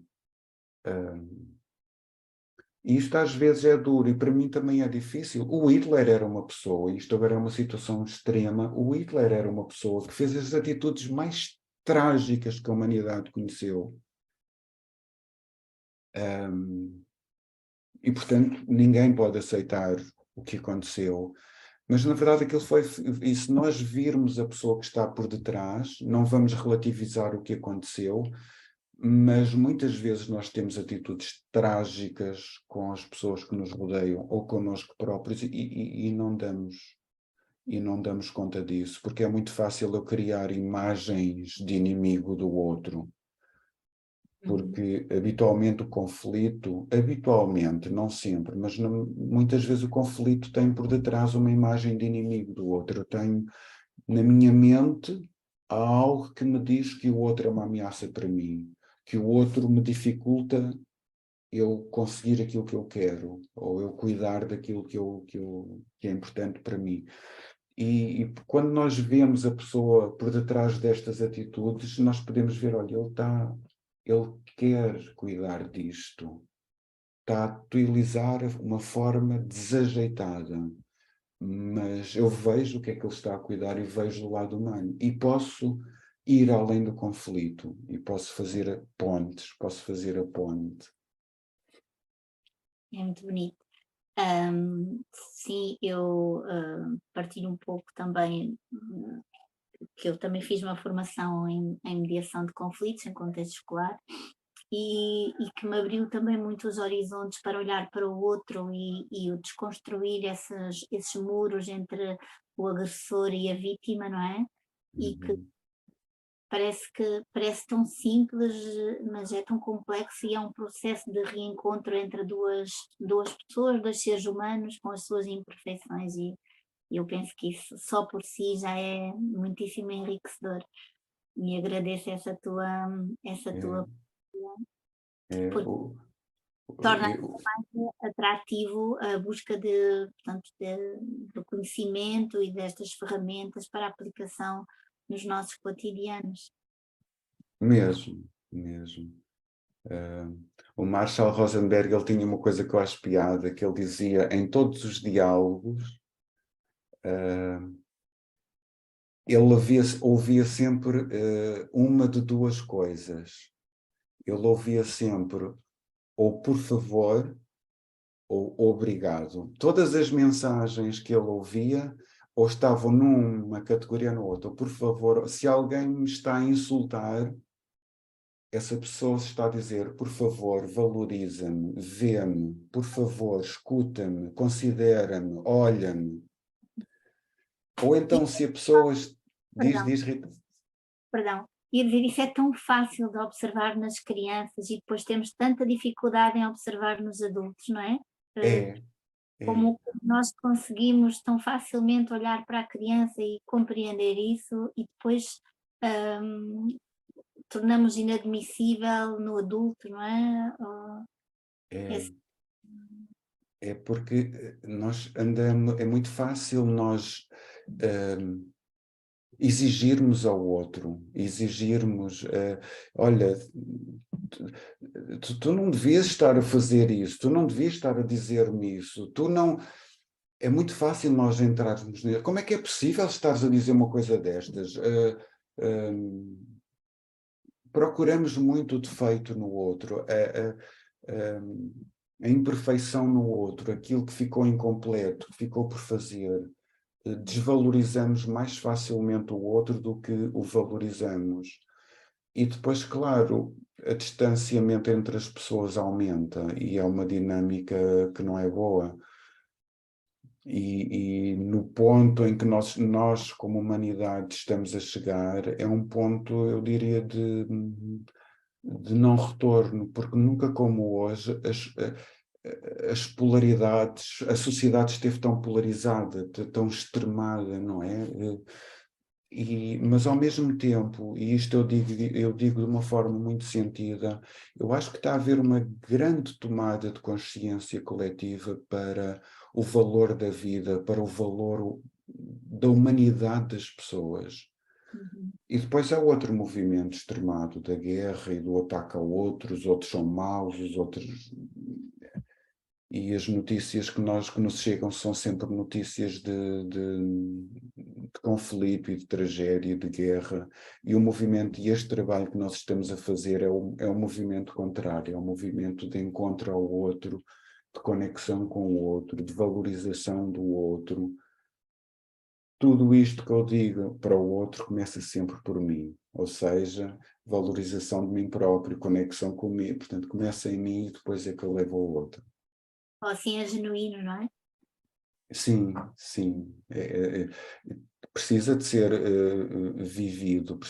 E isto às vezes é duro e para mim também é difícil. O Hitler era uma pessoa, e isto agora é uma situação extrema, o Hitler era uma pessoa que fez as atitudes mais trágicas que a humanidade conheceu. E, portanto, ninguém pode aceitar o que aconteceu. Mas, na verdade, aquilo foi... E se nós virmos a pessoa que está por detrás, não vamos relativizar o que aconteceu, mas muitas vezes nós temos atitudes trágicas com as pessoas que nos rodeiam ou connosco próprios e não damos conta disso, porque é muito fácil eu criar imagens de inimigo do outro. Porque habitualmente o conflito, não sempre, mas muitas vezes o conflito tem por detrás uma imagem de inimigo do outro. Eu tenho na minha mente algo que me diz que o outro é uma ameaça para mim, que o outro me dificulta eu conseguir aquilo que eu quero, ou eu cuidar daquilo que é importante para mim. E quando nós vemos a pessoa por detrás destas atitudes, nós podemos ver, olha, ele quer cuidar disto, está a utilizar uma forma desajeitada, mas eu vejo o que é que ele está a cuidar e vejo o lado humano. E posso ir além do conflito e posso fazer pontes, posso fazer a ponte. É muito bonito. Sim, eu partilho um pouco também, que eu também fiz uma formação em mediação de conflitos em contexto escolar e que me abriu também muito os horizontes para olhar para o outro e o desconstruir esses muros entre o agressor e a vítima, não é? E que parece tão simples, mas é tão complexo e é um processo de reencontro entre duas pessoas, dois seres humanos com as suas imperfeições e eu penso que isso só por si já é muitíssimo enriquecedor e agradeço essa tua É, porque o, torna eu, mais atrativo a busca portanto, do conhecimento e destas ferramentas para a aplicação nos nossos cotidianos. mesmo. O Marshall Rosenberg, ele tinha uma coisa que eu acho piada, que ele dizia, em todos os diálogos, ele ouvia sempre uma de duas coisas. Ele ouvia sempre ou por favor ou obrigado. Todas as mensagens que ele ouvia ou estavam numa categoria ou na outra. Ou, por favor, se alguém me está a insultar, essa pessoa está a dizer, por favor, valoriza-me, vê-me, por favor, escuta-me, considera-me, olha-me. Ou então, se a pessoa... Perdão, Diz, Rita. perdão. Ia dizer, isso é tão fácil de observar nas crianças e depois temos tanta dificuldade em observar nos adultos, não é? É. Como nós conseguimos tão facilmente olhar para a criança e compreender isso e depois hum, tornamos inadmissível no adulto, não é? É, Esse- é porque nós andamos, é muito fácil nós exigirmos ao outro, olha, tu não devias estar a fazer isso, tu não devias estar a dizer-me isso, tu não... É muito fácil nós entrarmos nisso. Como é que é possível estares a dizer uma coisa destas? Procuramos muito o defeito no outro, a imperfeição no outro, aquilo que ficou incompleto, que ficou por fazer. Desvalorizamos mais facilmente o outro do que o valorizamos. E depois, claro, o distanciamento entre as pessoas aumenta e é uma dinâmica que não é boa. E no ponto em que nós, como humanidade, estamos a chegar, é um ponto, eu diria, de não retorno, porque nunca como hoje as polaridades, a sociedade esteve tão polarizada, tão extremada, não é? Mas ao mesmo tempo, e isto eu digo de uma forma muito sentida, eu acho que está a haver uma grande tomada de consciência coletiva para o valor da vida, para o valor da humanidade das pessoas. Uhum. E depois há outro movimento extremado da guerra e do ataque a outros, os outros são maus, os outros... E as notícias que nos chegam são sempre notícias de conflito e de tragédia, de guerra, e o movimento, e este trabalho que nós estamos a fazer é um movimento contrário, é um movimento de encontro ao outro, de conexão com o outro, de valorização do outro. Tudo isto que eu digo para o outro começa sempre por mim, ou seja, valorização de mim próprio, conexão comigo, portanto começa em mim e depois é que eu levo ao outro. Ou assim é genuíno, não é? Sim, sim. Precisa de ser vivido,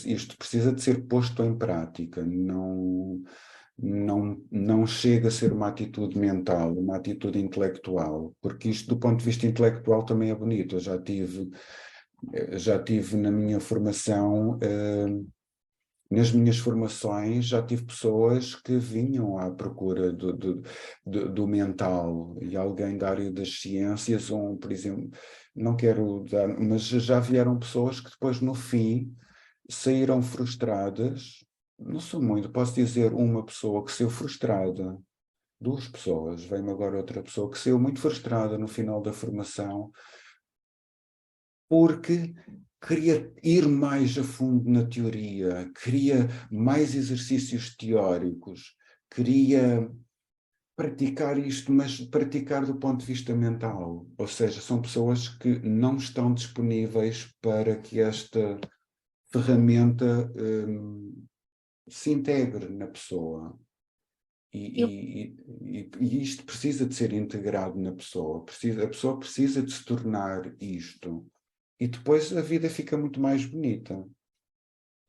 isto precisa de ser posto em prática, não chega a ser uma atitude mental, uma atitude intelectual, porque isto do ponto de vista intelectual também é bonito. Eu já tive na minha formação, nas minhas formações já tive pessoas que vinham à procura do mental, e alguém da área das ciências, por exemplo, não quero dar, mas já vieram pessoas que depois no fim saíram frustradas, não sou muito, posso dizer uma pessoa que saiu frustrada, duas pessoas, vem-me agora outra pessoa que saiu muito frustrada no final da formação, porque queria ir mais a fundo na teoria, queria mais exercícios teóricos, queria praticar isto, mas praticar do ponto de vista mental. Ou seja, são pessoas que não estão disponíveis para que esta ferramenta se integre na pessoa. Eu, E isto precisa de ser integrado na pessoa. A pessoa precisa de se tornar isto. E depois a vida fica muito mais bonita.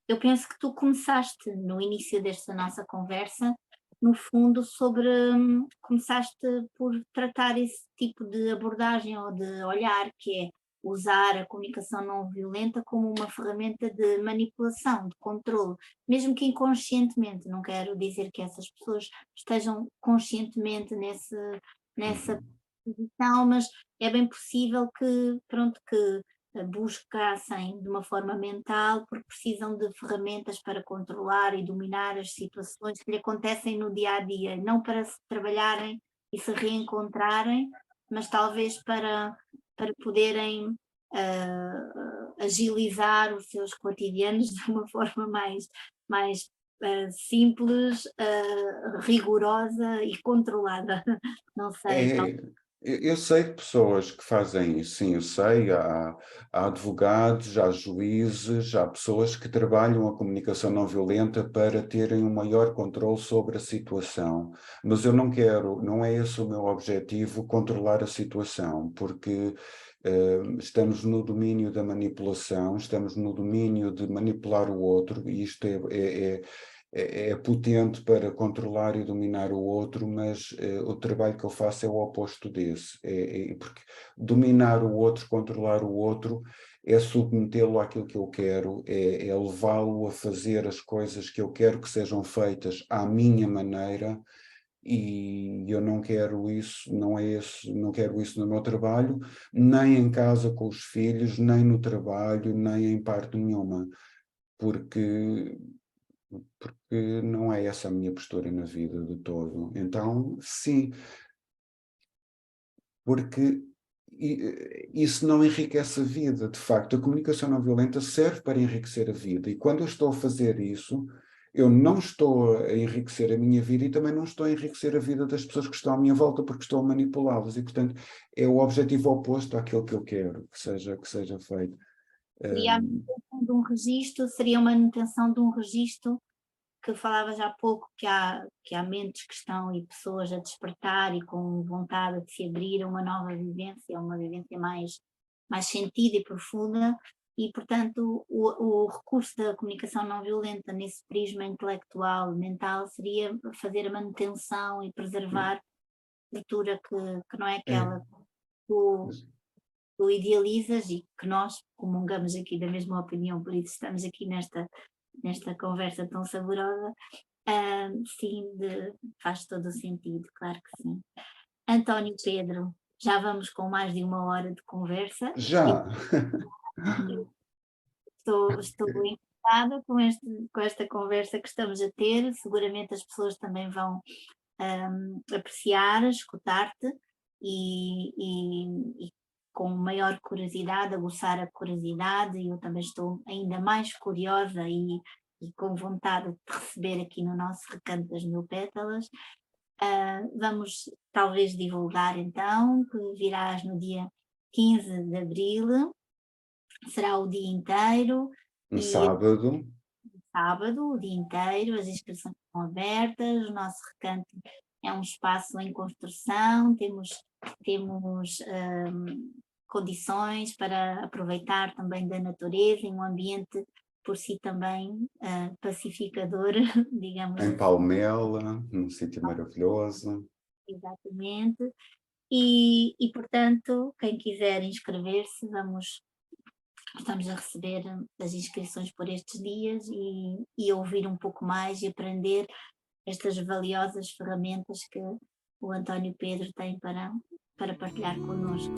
eu penso que tu começaste no início desta nossa conversa, no fundo, começaste por tratar esse tipo de abordagem ou de olhar, que é usar a comunicação não violenta como uma ferramenta de manipulação, de controle, mesmo que inconscientemente. Não quero dizer que essas pessoas estejam conscientemente nessa Uhum. posição, mas é bem possível que, pronto, que buscassem de uma forma mental, porque precisam de ferramentas para controlar e dominar as situações que lhe acontecem no dia a dia, não para se trabalharem e se reencontrarem, mas talvez para poderem agilizar os seus cotidianos de uma forma mais simples, rigorosa e controlada. Não sei, É, eu sei de pessoas que fazem isso, sim, eu sei, há advogados, há juízes, há pessoas que trabalham a comunicação não violenta para terem um maior controle sobre a situação, mas eu não quero, não é esse o meu objetivo, controlar a situação, porque estamos no domínio da manipulação, estamos no domínio de manipular o outro, e isto é potente para controlar e dominar o outro, mas o trabalho que eu faço é o oposto desse. Porque dominar o outro, controlar o outro, é submetê-lo àquilo que eu quero, é levá-lo a fazer as coisas que eu quero que sejam feitas à minha maneira, e eu não quero isso, não quero isso no meu trabalho, nem em casa com os filhos, nem no trabalho, nem em parte nenhuma, porque porque não é essa a minha postura na vida de todo. Então, sim, porque isso não enriquece a vida, de facto. A comunicação não violenta serve para enriquecer a vida, e quando eu estou a fazer isso, eu não estou a enriquecer a minha vida e também não estou a enriquecer a vida das pessoas que estão à minha volta, porque estou a manipulá-las, e portanto é o objetivo oposto àquilo que eu quero que seja feito. seria a Hum, manutenção de um registro, seria uma manutenção de um registro que falavas há pouco, que há mentes que estão e pessoas a despertar e com vontade de se abrir a uma nova vivência, uma vivência mais sentida e profunda, e, portanto, o recurso da comunicação não violenta nesse prisma intelectual, mental, seria fazer a manutenção e preservar a estrutura que não é É, aquela que tu idealizas e que nós comungamos aqui da mesma opinião, por isso estamos aqui nesta conversa tão saborosa. Sim, faz todo o sentido, claro que sim. António Pedro, já vamos com mais de 1 hora de conversa. já. Estou encantada com esta conversa que estamos a ter. Seguramente as pessoas também vão apreciar, escutar-te e com maior curiosidade, aguçar a curiosidade. E eu também estou ainda mais curiosa e com vontade de te receber aqui no nosso Recanto das Mil Pétalas. Vamos talvez divulgar então que virás no dia 15 de abril, será o dia inteiro, Um e sábado. sábado, o dia inteiro, as inscrições estão abertas, o nosso recanto é um espaço em construção, temos condições para aproveitar também da natureza, em um ambiente por si também pacificador, digamos Em assim. Palmela, num sítio maravilhoso. Exatamente. E, portanto, quem quiser inscrever-se, estamos a receber as inscrições por estes dias e ouvir um pouco mais e aprender estas valiosas ferramentas que o António Pedro tem para partilhar connosco.